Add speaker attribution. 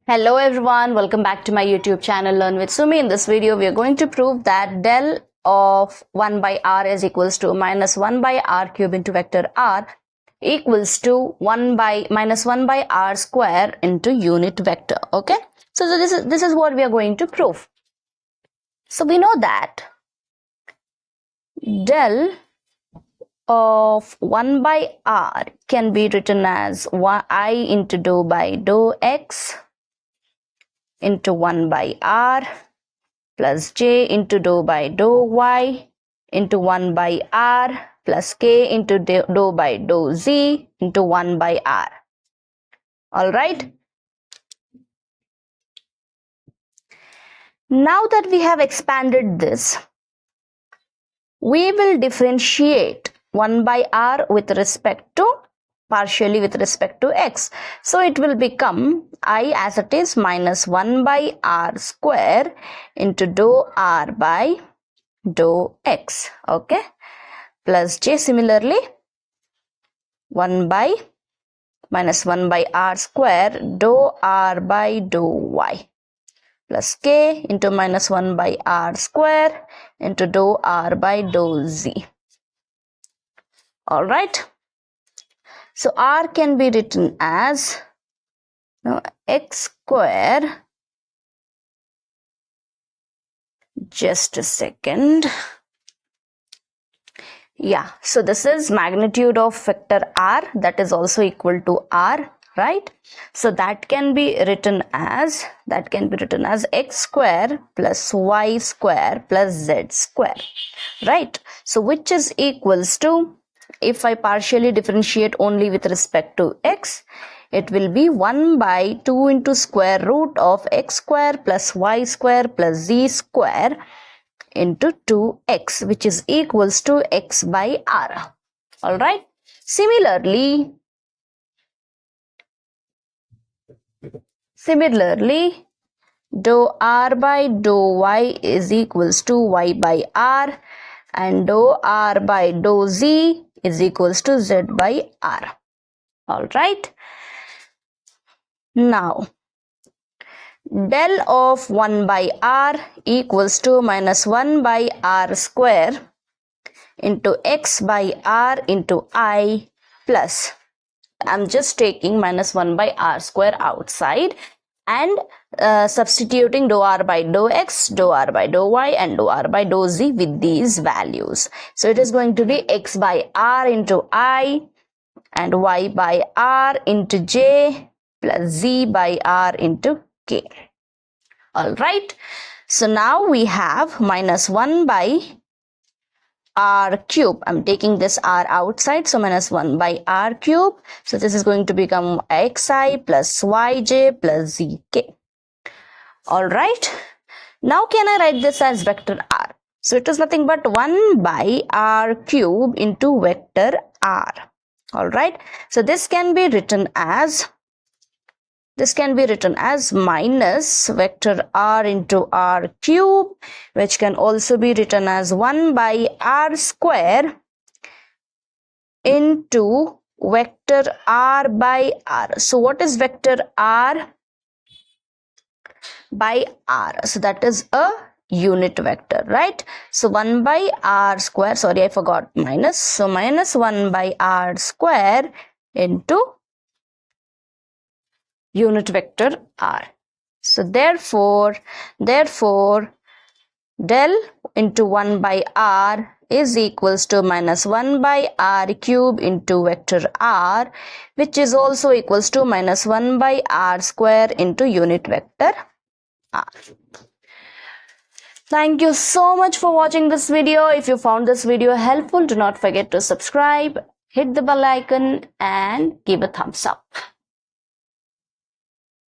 Speaker 1: Hello everyone, welcome back to my YouTube channel Learn with Sumi. In this video, we are going to prove that del of 1 by r is equals to minus 1 by r cube into vector r equals to 1 by minus 1 by r square into unit vector. Okay, so this is what we are going to prove. So we know that del of 1 by r can be written as I into dou by dou x into 1 by r plus j into dou by dou y into 1 by r plus k into dou by dou z into 1 by r. Alright. Now that we have expanded this, we will differentiate 1 by r with respect to partially with respect to x. So it will become I as it is minus 1 by r square into dou r by dou x. Okay. Plus j similarly 1 by minus 1 by r square dou r by dou y plus k into minus 1 by r square into dou r by dou z. Alright. So r can be written as x square, just a second. Yeah, so this is magnitude of vector r, that is also equal to r, right? So that can be written as x square plus y square plus z square, right? So which is equals to, if I partially differentiate only with respect to x, it will be 1 by 2 into square root of x square plus y square plus z square into 2x, which is equals to x by r. Alright. Similarly, dou r by dou y is equals to y by r, and dou r by dou z is equals to z by r. Alright. Now, del of 1 by r equals to minus 1 by r square into x by r into I plus, I'm just taking minus 1 by r square outside and substituting dou r by dou x, dou r by dou y and dou r by dou z with these values. So it is going to be x by r into I and y by r into j plus z by r into k. Alright. So now we have minus 1 by r cube. I'm taking this r outside, so minus 1 by r cube. So this is going to become xi plus yj plus zk. Alright. Now can I write this as vector r? So it is nothing but 1 by r cube into vector r. Alright. So this can be written as minus vector r into r cube, which can also be written as 1 by r square into vector r by r. So what is vector r by r? So that is a unit vector, right? So 1 by r square, sorry I forgot minus, so minus 1 by r square into unit vector r. So therefore del into 1 by r is equals to minus 1 by r cube into vector r, which is also equals to minus 1 by r square into unit vector r. Thank you so much for watching this video. If you found this video helpful, do not forget to subscribe, hit the bell icon and give a thumbs up.